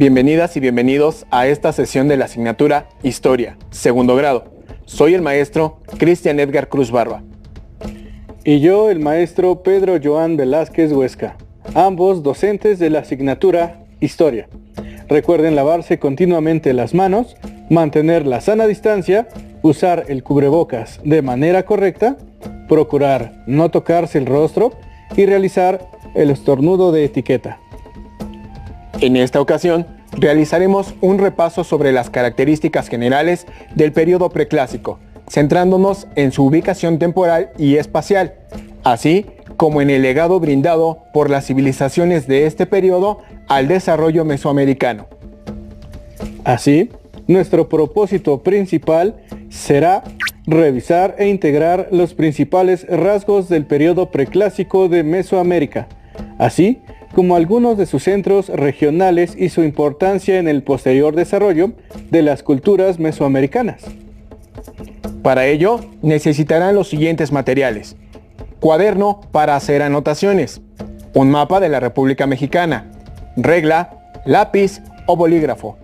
Bienvenidas y bienvenidos a esta sesión de la asignatura Historia, segundo grado. Soy el maestro Cristian Edgar Cruz Barba. Y yo, el maestro Pedro Joan Velázquez Huesca, ambos docentes de la asignatura Historia. Recuerden lavarse continuamente las manos, mantener la sana distancia, usar el cubrebocas de manera correcta, procurar no tocarse el rostro y realizar el estornudo de etiqueta. En esta ocasión, realizaremos un repaso sobre las características generales del periodo preclásico, centrándonos en su ubicación temporal y espacial, así como en el legado brindado por las civilizaciones de este periodo al desarrollo mesoamericano. Así, nuestro propósito principal será revisar e integrar los principales rasgos del periodo preclásico de Mesoamérica, así como algunos de sus centros regionales y su importancia en el posterior desarrollo de las culturas mesoamericanas. Para ello, necesitarán los siguientes materiales: cuaderno para hacer anotaciones, un mapa de la República Mexicana, regla, lápiz o bolígrafo,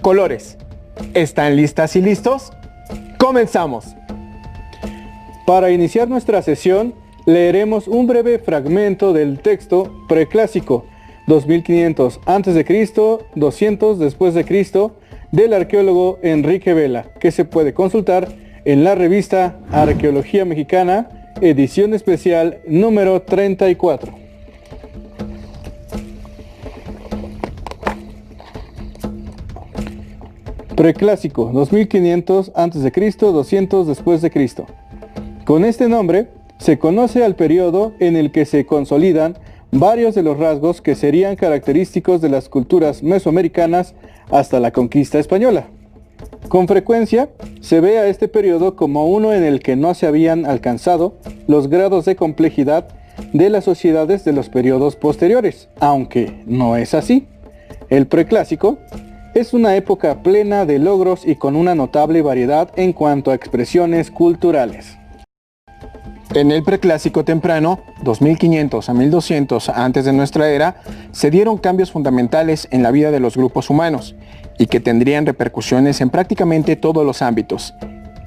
colores. ¿Están listas y listos? ¡Comenzamos! Para iniciar nuestra sesión, leeremos un breve fragmento del texto preclásico 2500 a.C., 200 después de Cristo, del arqueólogo Enrique Vela, que se puede consultar en la revista Arqueología Mexicana, edición especial número 34. Preclásico 2500 a.C., 200 después de Cristo. Con este nombre se conoce al periodo en el que se consolidan varios de los rasgos que serían característicos de las culturas mesoamericanas hasta la conquista española. Con frecuencia se ve a este periodo como uno en el que no se habían alcanzado los grados de complejidad de las sociedades de los periodos posteriores, aunque no es así. El preclásico es una época plena de logros y con una notable variedad en cuanto a expresiones culturales. En el preclásico temprano, 2500 a 1200 antes de nuestra era, se dieron cambios fundamentales en la vida de los grupos humanos y que tendrían repercusiones en prácticamente todos los ámbitos.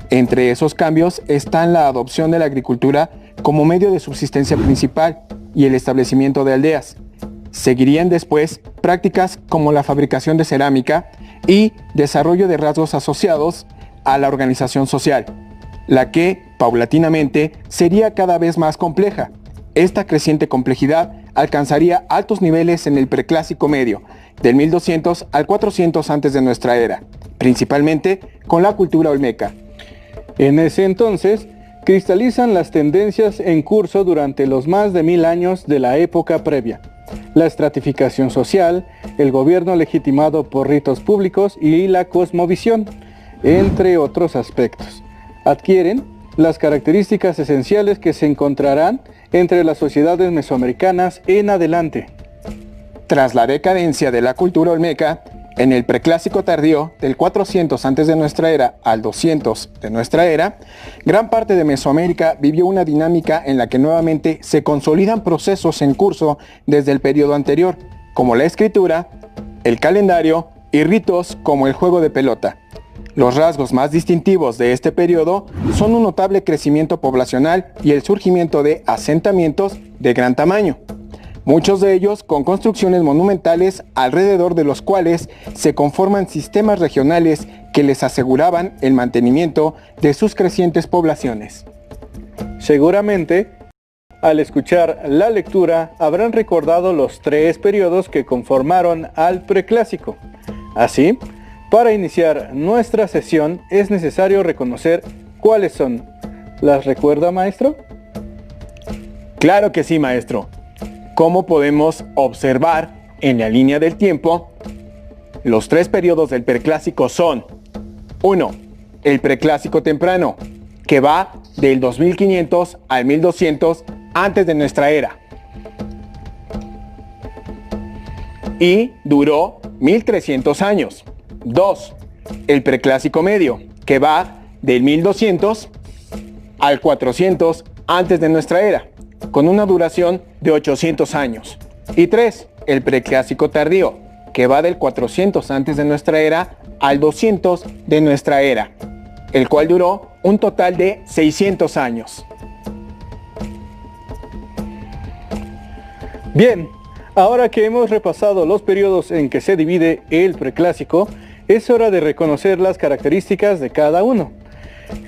Entre esos cambios están la adopción de la agricultura como medio de subsistencia principal y el establecimiento de aldeas. Seguirían después prácticas como la fabricación de cerámica y desarrollo de rasgos asociados a la organización social, la que, paulatinamente, sería cada vez más compleja. Esta creciente complejidad alcanzaría altos niveles en el preclásico medio, del 1200 al 400 antes de nuestra era, principalmente con la cultura olmeca. En ese entonces, cristalizan las tendencias en curso durante los más de 1000 años de la época previa: la estratificación social, el gobierno legitimado por ritos públicos y la cosmovisión, entre otros aspectos. Adquieren las características esenciales que se encontrarán entre las sociedades mesoamericanas en adelante. Tras la decadencia de la cultura olmeca, en el preclásico tardío, del 400 antes de nuestra era al 200 de nuestra era, gran parte de Mesoamérica vivió una dinámica en la que nuevamente se consolidan procesos en curso desde el periodo anterior, como la escritura, el calendario y ritos como el juego de pelota. Los rasgos más distintivos de este periodo son un notable crecimiento poblacional y el surgimiento de asentamientos de gran tamaño, muchos de ellos con construcciones monumentales alrededor de los cuales se conforman sistemas regionales que les aseguraban el mantenimiento de sus crecientes poblaciones. Seguramente, al escuchar la lectura, habrán recordado los 3 periodos que conformaron al preclásico. Así, para iniciar nuestra sesión es necesario reconocer cuáles son. ¿Las recuerda, maestro? Claro que sí, maestro. Como podemos observar en la línea del tiempo, los 3 periodos del preclásico son: 1. El preclásico temprano, que va del 2500 al 1200 antes de nuestra era y duró 1300 años. 2. El preclásico medio, que va del 1200 al 400 antes de nuestra era, con una duración de 800 años. Y 3. El preclásico tardío, que va del 400 antes de nuestra era al 200 de nuestra era, el cual duró un total de 600 años. Bien, ahora que hemos repasado los periodos en que se divide el preclásico, es hora de reconocer las características de cada uno.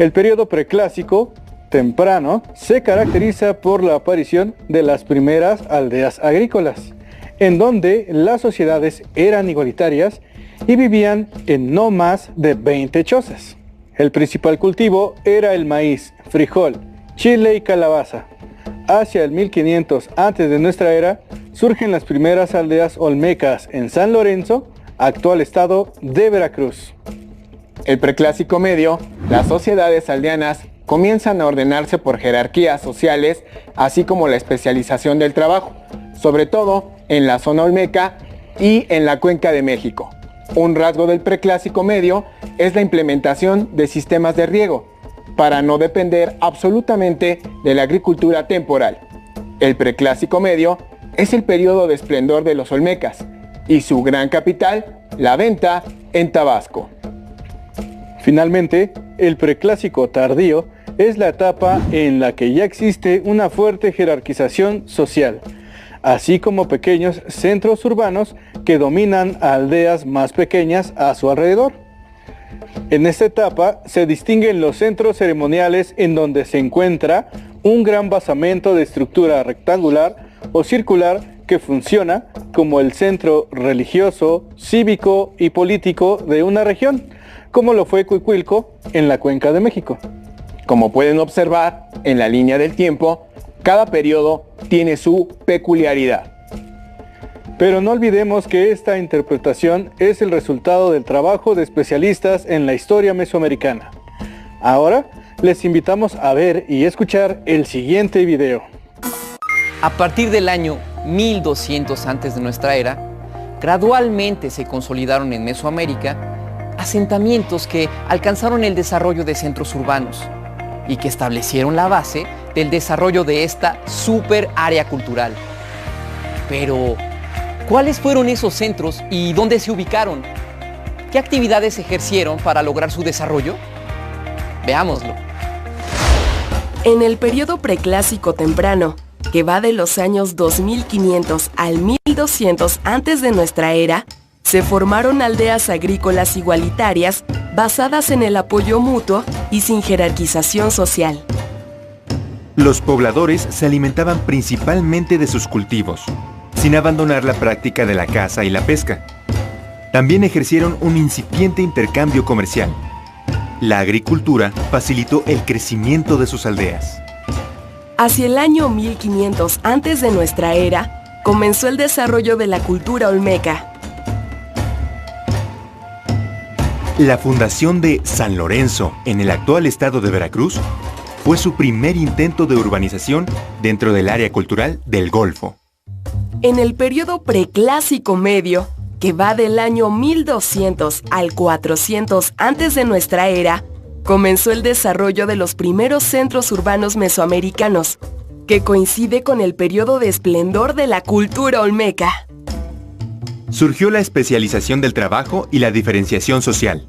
El periodo preclásico temprano se caracteriza por la aparición de las primeras aldeas agrícolas, en donde las sociedades eran igualitarias y vivían en no más de 20 chozas. El principal cultivo era el maíz, frijol, chile y calabaza. Hacia el 1500 antes de nuestra era, surgen las primeras aldeas olmecas en San Lorenzo, actual estado de Veracruz. El preclásico medio, las sociedades aldeanas comienzan a ordenarse por jerarquías sociales, así como la especialización del trabajo, sobre todo en la zona olmeca y en la Cuenca de México. Un rasgo del preclásico medio es la implementación de sistemas de riego, para no depender absolutamente de la agricultura temporal. El preclásico medio es el periodo de esplendor de los olmecas y su gran capital, la Venta, en Tabasco. Finalmente, el preclásico tardío es la etapa en la que ya existe una fuerte jerarquización social, así como pequeños centros urbanos que dominan a aldeas más pequeñas a su alrededor. En esta etapa se distinguen los centros ceremoniales en donde se encuentra un gran basamento de estructura rectangular o circular que funciona como el centro religioso, cívico y político de una región, como lo fue Cuicuilco en la Cuenca de México. Como pueden observar en la línea del tiempo, cada periodo tiene su peculiaridad. Pero no olvidemos que esta interpretación es el resultado del trabajo de especialistas en la historia mesoamericana. Ahora les invitamos a ver y escuchar el siguiente video. A partir del año 1200 antes de nuestra era, gradualmente se consolidaron en Mesoamérica asentamientos que alcanzaron el desarrollo de centros urbanos y que establecieron la base del desarrollo de esta super área cultural. Pero, ¿cuáles fueron esos centros y dónde se ubicaron? ¿Qué actividades ejercieron para lograr su desarrollo? Veámoslo. En el periodo preclásico temprano, que va de los años 2500 al 1200 antes de nuestra era, se formaron aldeas agrícolas igualitarias basadas en el apoyo mutuo y sin jerarquización social. Los pobladores se alimentaban principalmente de sus cultivos, sin abandonar la práctica de la caza y la pesca. También ejercieron un incipiente intercambio comercial. La agricultura facilitó el crecimiento de sus aldeas. Hacia el año 1500 antes de nuestra era, comenzó el desarrollo de la cultura olmeca. La fundación de San Lorenzo, en el actual estado de Veracruz, fue su primer intento de urbanización dentro del área cultural del Golfo. En el periodo preclásico medio, que va del año 1200 al 400 antes de nuestra era, comenzó el desarrollo de los primeros centros urbanos mesoamericanos, que coincide con el periodo de esplendor de la cultura olmeca. Surgió la especialización del trabajo y la diferenciación social.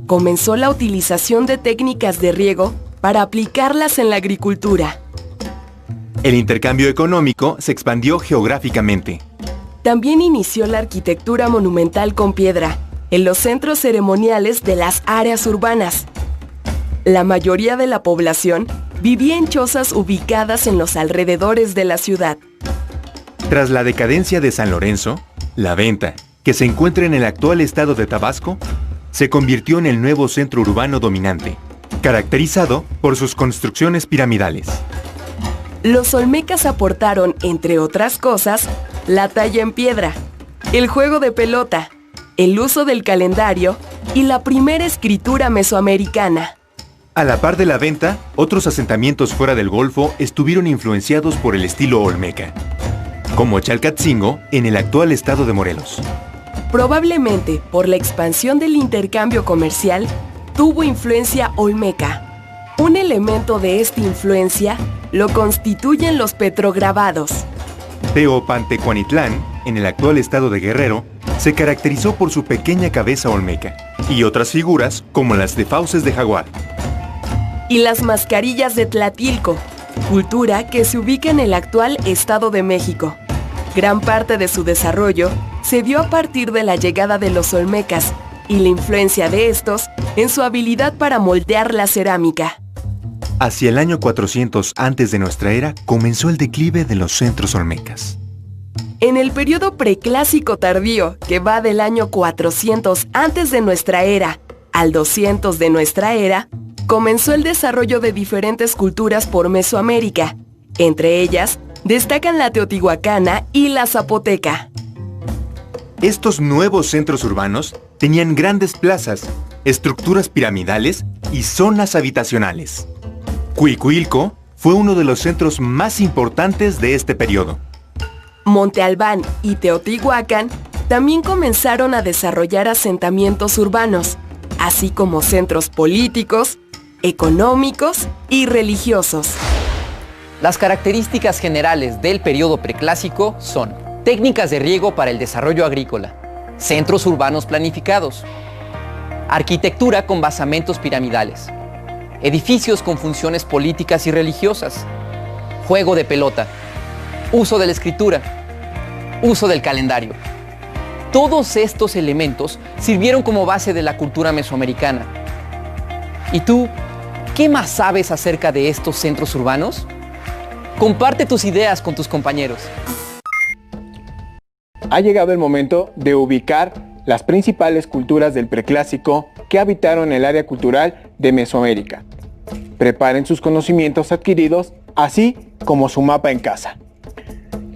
Comenzó la utilización de técnicas de riego para aplicarlas en la agricultura. El intercambio económico se expandió geográficamente. También inició la arquitectura monumental con piedra en los centros ceremoniales de las áreas urbanas. La mayoría de la población vivía en chozas ubicadas en los alrededores de la ciudad. Tras la decadencia de San Lorenzo, la Venta, que se encuentra en el actual estado de Tabasco, se convirtió en el nuevo centro urbano dominante, caracterizado por sus construcciones piramidales. Los olmecas aportaron, entre otras cosas, la talla en piedra, el juego de pelota, el uso del calendario y la primera escritura mesoamericana. A la par de la Venta, otros asentamientos fuera del Golfo estuvieron influenciados por el estilo olmeca, como Chalcatzingo en el actual estado de Morelos. Probablemente por la expansión del intercambio comercial, tuvo influencia olmeca. Un elemento de esta influencia lo constituyen los petrograbados. Teopantecuanitlán, en el actual estado de Guerrero, se caracterizó por su pequeña cabeza olmeca y otras figuras como las de fauces de jaguar. Y las mascarillas de Tlatilco, cultura que se ubica en el actual Estado de México. Gran parte de su desarrollo se dio a partir de la llegada de los olmecas y la influencia de estos en su habilidad para moldear la cerámica. Hacia el año 400 antes de nuestra era comenzó el declive de los centros olmecas. En el periodo preclásico tardío, que va del año 400 antes de nuestra era al 200 de nuestra era, comenzó el desarrollo de diferentes culturas por Mesoamérica. Entre ellas, destacan la teotihuacana y la zapoteca. Estos nuevos centros urbanos tenían grandes plazas, estructuras piramidales y zonas habitacionales. Cuicuilco fue uno de los centros más importantes de este periodo. Monte Albán y Teotihuacán también comenzaron a desarrollar asentamientos urbanos, así como centros políticos, económicos y religiosos. Las características generales del periodo preclásico son técnicas de riego para el desarrollo agrícola, centros urbanos planificados, arquitectura con basamentos piramidales, edificios con funciones políticas y religiosas, juego de pelota, uso de la escritura, uso del calendario. Todos estos elementos sirvieron como base de la cultura mesoamericana. ¿Y tú, qué más sabes acerca de estos centros urbanos? Comparte tus ideas con tus compañeros. Ha llegado el momento de ubicar las principales culturas del preclásico que habitaron el área cultural de Mesoamérica. Preparen sus conocimientos adquiridos, así como su mapa en casa.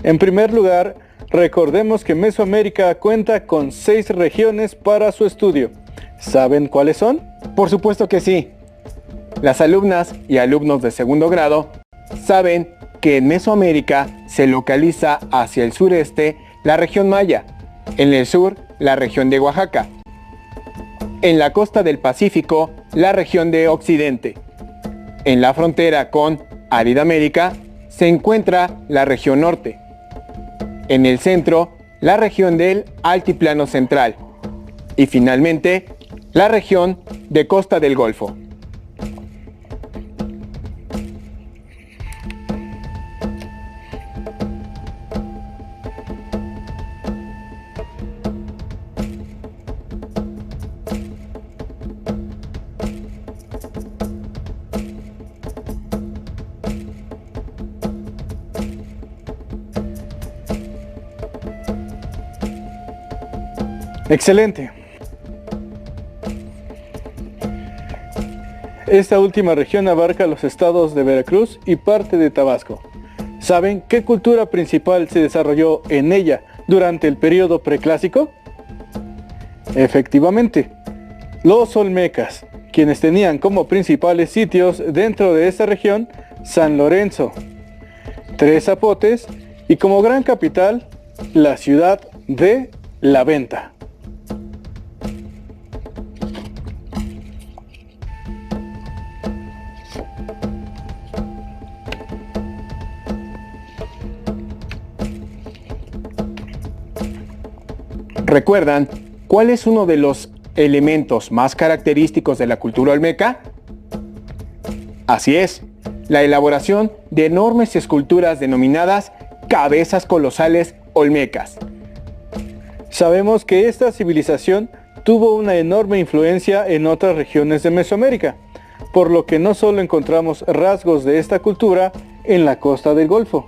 En primer lugar, recordemos que Mesoamérica cuenta con 6 regiones para su estudio. ¿Saben cuáles son? Por supuesto que sí. Las alumnas y alumnos de segundo grado saben que en Mesoamérica se localiza hacia el sureste la región maya, en el sur la región de Oaxaca, en la costa del Pacífico la región de Occidente, en la frontera con Aridoamérica se encuentra la región norte, en el centro la región del Altiplano Central y finalmente la región de Costa del Golfo. Excelente. Esta última región abarca los estados de Veracruz y parte de Tabasco. ¿Saben qué cultura principal se desarrolló en ella durante el periodo preclásico? Efectivamente, los olmecas, quienes tenían como principales sitios dentro de esta región San Lorenzo, Tres Zapotes y como gran capital la ciudad de La Venta. ¿Recuerdan cuál es uno de los elementos más característicos de la cultura olmeca? Así es, la elaboración de enormes esculturas denominadas cabezas colosales olmecas. Sabemos que esta civilización tuvo una enorme influencia en otras regiones de Mesoamérica, por lo que no solo encontramos rasgos de esta cultura en la costa del Golfo.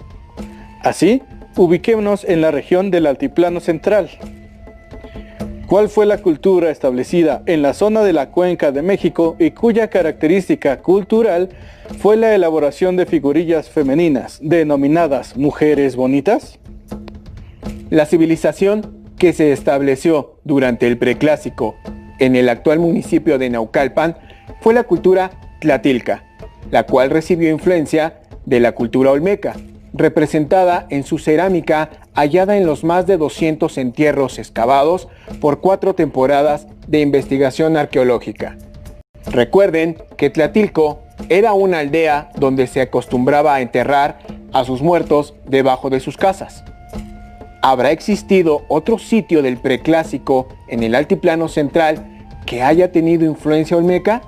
Así, ubiquémonos en la región del Altiplano Central. ¿Cuál fue la cultura establecida en la zona de la Cuenca de México y cuya característica cultural fue la elaboración de figurillas femeninas denominadas mujeres bonitas? La civilización que se estableció durante el preclásico en el actual municipio de Naucalpan fue la cultura tlatilca, la cual recibió influencia de la cultura olmeca, representada en su cerámica hallada en los más de 200 entierros excavados por 4 temporadas de investigación arqueológica. Recuerden que Tlatilco era una aldea donde se acostumbraba a enterrar a sus muertos debajo de sus casas. ¿Habrá existido otro sitio del preclásico en el altiplano central que haya tenido influencia olmeca?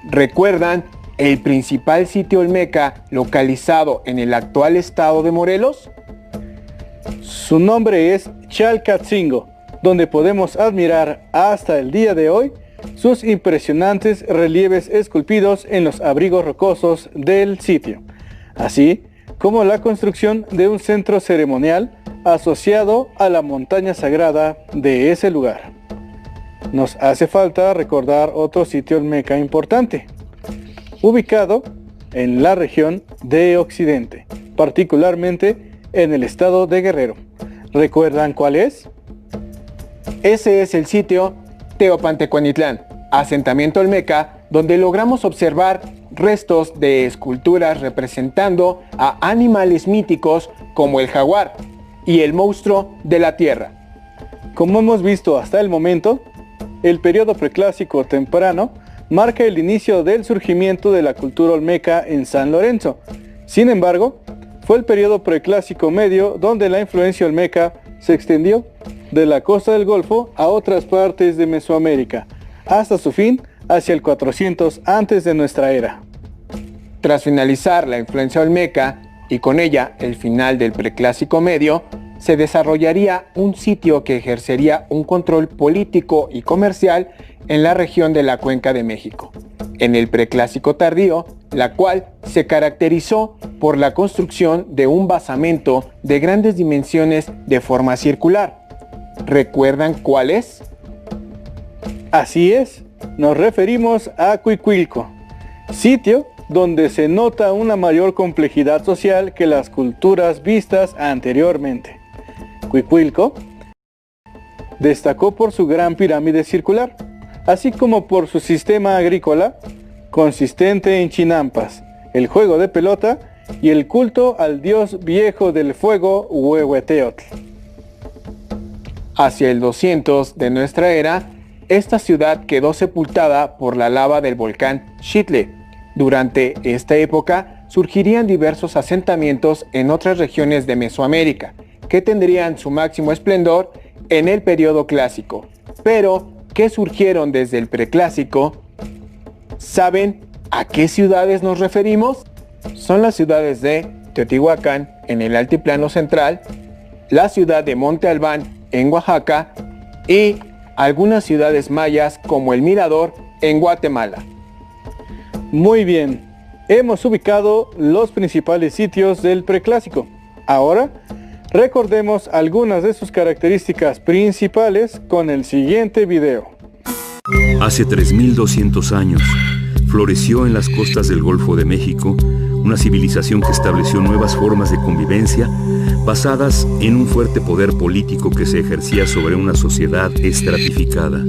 ¿Recuerdan el principal sitio olmeca localizado en el actual estado de Morelos? Su nombre es Chalcatzingo, donde podemos admirar hasta el día de hoy sus impresionantes relieves esculpidos en los abrigos rocosos del sitio, así como la construcción de un centro ceremonial asociado a la montaña sagrada de ese lugar. Nos hace falta recordar otro sitio olmeca importante, ubicado en la región de Occidente, particularmente en el estado de Guerrero. ¿Recuerdan cuál es? Ese es el sitio Teopantecuanitlán, asentamiento olmeca, donde logramos observar restos de esculturas representando a animales míticos como el jaguar y el monstruo de la tierra. Como hemos visto hasta el momento, el periodo preclásico temprano marca el inicio del surgimiento de la cultura olmeca en San Lorenzo. Sin embargo, fue el periodo preclásico medio donde la influencia olmeca se extendió de la costa del Golfo a otras partes de Mesoamérica, hasta su fin hacia el 400 antes de nuestra era. Tras finalizar la influencia olmeca y con ella el final del preclásico medio, se desarrollaría un sitio que ejercería un control político y comercial en la región de la Cuenca de México, en el preclásico tardío, la cual se caracterizó por la construcción de un basamento de grandes dimensiones de forma circular. ¿Recuerdan cuál es? Así es, nos referimos a Cuicuilco, sitio donde se nota una mayor complejidad social que las culturas vistas anteriormente. Cuicuilco destacó por su gran pirámide circular, así como por su sistema agrícola consistente en chinampas, el juego de pelota y el culto al dios viejo del fuego Huehueteotl. Hacia el 200 de nuestra era, esta ciudad quedó sepultada por la lava del volcán Xitle. Durante esta época surgirían diversos asentamientos en otras regiones de Mesoamérica, que tendrían su máximo esplendor en el periodo clásico, pero que surgieron desde el preclásico. ¿Saben a qué ciudades nos referimos? Son las ciudades de Teotihuacán en el altiplano central, la ciudad de Monte Albán en Oaxaca y algunas ciudades mayas como el Mirador en Guatemala. Muy bien, hemos ubicado los principales sitios del preclásico. Ahora, recordemos algunas de sus características principales con el siguiente video. Hace 3200 años, floreció en las costas del Golfo de México una civilización que estableció nuevas formas de convivencia basadas en un fuerte poder político que se ejercía sobre una sociedad estratificada.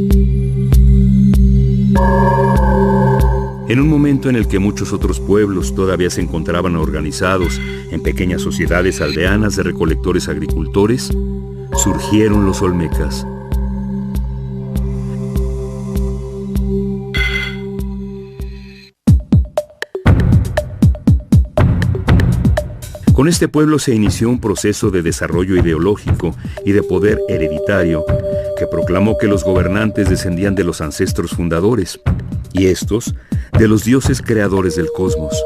En un momento en el que muchos otros pueblos todavía se encontraban organizados en pequeñas sociedades aldeanas de recolectores agricultores, surgieron los olmecas. Con este pueblo se inició un proceso de desarrollo ideológico y de poder hereditario que proclamó que los gobernantes descendían de los ancestros fundadores y estos de los dioses creadores del cosmos.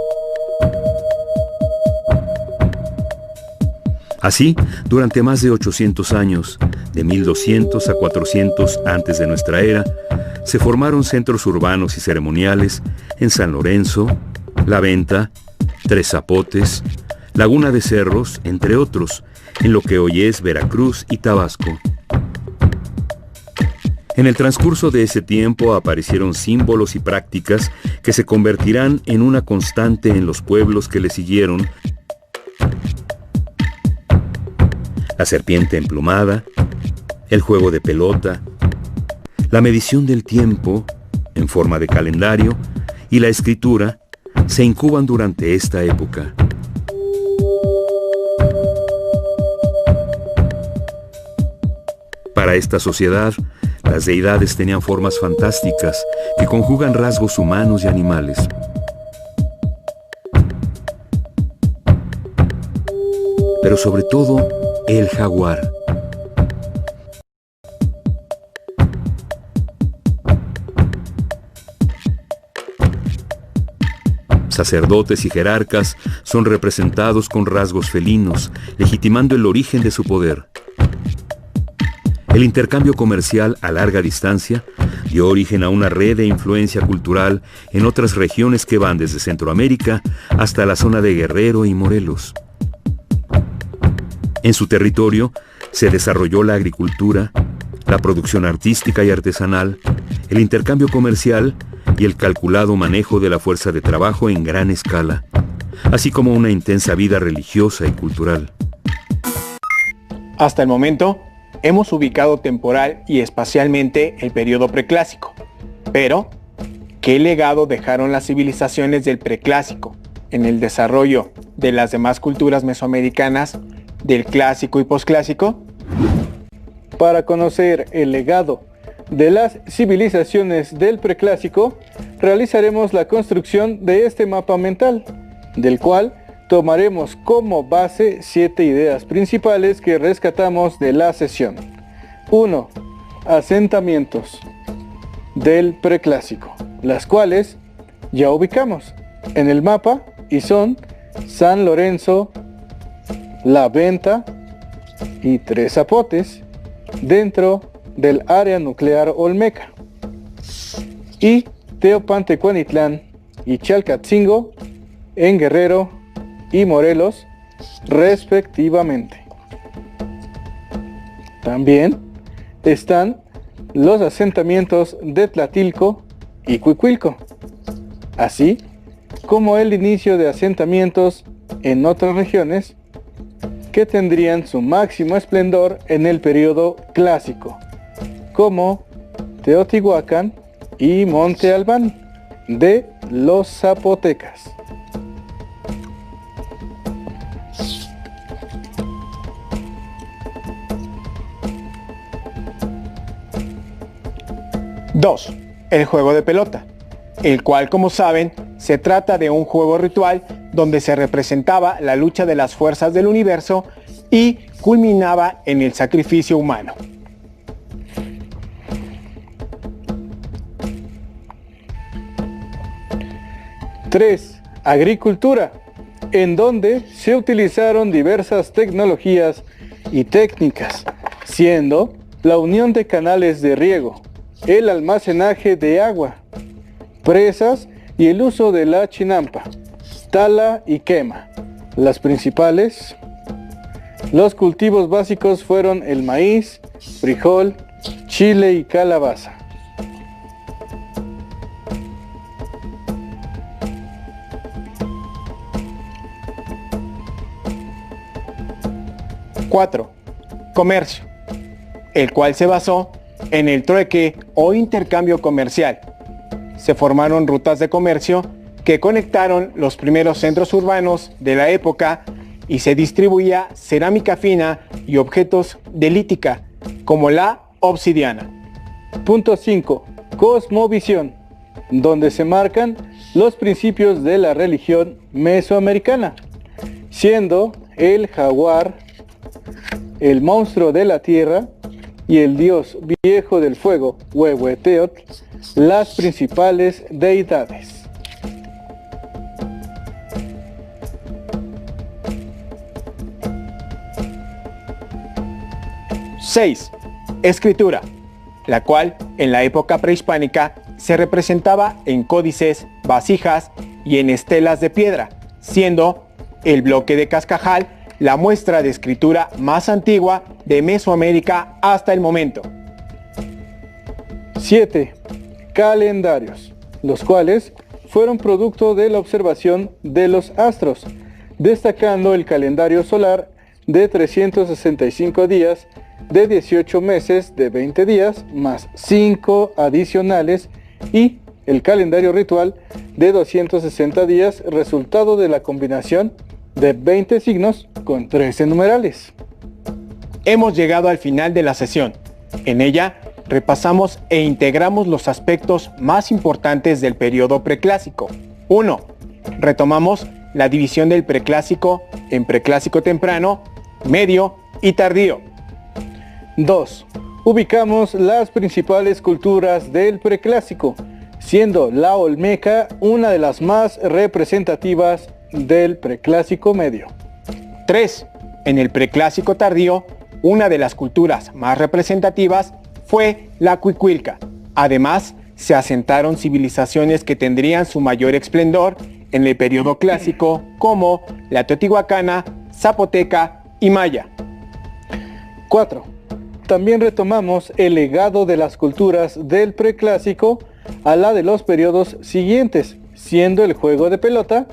Así, durante más de 800 años, de 1200 a 400 antes de nuestra era, se formaron centros urbanos y ceremoniales en San Lorenzo, La Venta, Tres Zapotes, Laguna de Cerros, entre otros, en lo que hoy es Veracruz y Tabasco. En el transcurso de ese tiempo aparecieron símbolos y prácticas que se convertirán en una constante en los pueblos que le siguieron. La serpiente emplumada, el juego de pelota, la medición del tiempo en forma de calendario y la escritura se incuban durante esta época. Para esta sociedad, las deidades tenían formas fantásticas que conjugan rasgos humanos y animales. pero sobre todo el jaguar. Sacerdotes y jerarcas son representados con rasgos felinos, legitimando el origen de su poder. El intercambio comercial a larga distancia dio origen a una red de influencia cultural en otras regiones que van desde Centroamérica hasta la zona de Guerrero y Morelos. En su territorio se desarrolló la agricultura, la producción artística y artesanal, el intercambio comercial y el calculado manejo de la fuerza de trabajo en gran escala, así como una intensa vida religiosa y cultural. Hasta el momento, hemos ubicado temporal y espacialmente el periodo preclásico. Pero, ¿qué legado dejaron las civilizaciones del preclásico en el desarrollo de las demás culturas mesoamericanas del clásico y posclásico? Para conocer el legado de las civilizaciones del preclásico, realizaremos la construcción de este mapa mental, del cual tomaremos como base 7 ideas principales que rescatamos de la sesión. 1. Asentamientos del preclásico, las cuales ya ubicamos en el mapa y son San Lorenzo, La Venta y Tres Zapotes dentro del área nuclear olmeca, y Teopantecuanitlán y Chalcatzingo en Guerrero y Morelos respectivamente. También están los asentamientos de Tlatilco y Cuicuilco, así como el inicio de asentamientos en otras regiones que tendrían su máximo esplendor en el periodo clásico, como Teotihuacán y Monte Albán de los zapotecas. Dos, el juego de pelota, el cual, como saben, se trata de un juego ritual donde se representaba la lucha de las fuerzas del universo y culminaba en el sacrificio humano. 3. Agricultura, en donde se utilizaron diversas tecnologías y técnicas, siendo la unión de canales de riego, el almacenaje de agua, presas y el uso de la chinampa, tala y quema. Las principales, los cultivos básicos fueron el maíz, frijol, chile y calabaza. 4. Comercio, el cual se basó en el trueque o intercambio comercial. Se formaron rutas de comercio que conectaron los primeros centros urbanos de la época y se distribuía cerámica fina y objetos de lítica, como la obsidiana. Punto 5. Cosmovisión, donde se marcan los principios de la religión mesoamericana, siendo el jaguar, el monstruo de la tierra y el dios viejo del fuego, Huehueteotl, las principales deidades. ¡6! Escritura, la cual en la época prehispánica se representaba en códices, vasijas y en estelas de piedra, siendo el bloque de Cascajal la muestra de escritura más antigua de Mesoamérica hasta el momento. 7. Calendarios, los cuales fueron producto de la observación de los astros, destacando el calendario solar de 365 días, de 18 meses de 20 días, más 5 adicionales, y el calendario ritual de 260 días, resultado de la combinación de 20 signos con 13 numerales. Hemos llegado al final de la sesión. En ella repasamos e integramos los aspectos más importantes del periodo preclásico. 1. Retomamos la división del preclásico en preclásico temprano medio y tardío. 2. Ubicamos las principales culturas del preclásico, siendo la olmeca una de las más representativas del preclásico medio. 3. En el preclásico tardío, una de las culturas más representativas fue la Cuicuilca. Además, se asentaron civilizaciones que tendrían su mayor esplendor en el periodo clásico, como la Teotihuacana, Zapoteca y Maya. 4. También retomamos el legado de las culturas del preclásico a la de los periodos siguientes, siendo el juego de pelota,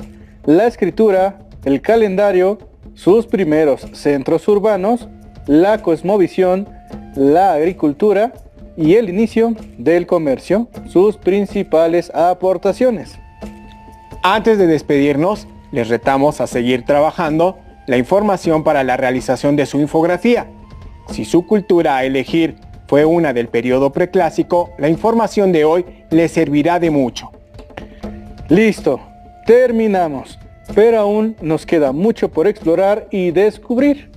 la escritura, el calendario, sus primeros centros urbanos, la cosmovisión, la agricultura y el inicio del comercio, sus principales aportaciones. Antes de despedirnos, les retamos a seguir trabajando la información para la realización de su infografía. Si su cultura a elegir fue una del periodo preclásico, la información de hoy les servirá de mucho. Listo, terminamos, pero aún nos queda mucho por explorar y descubrir.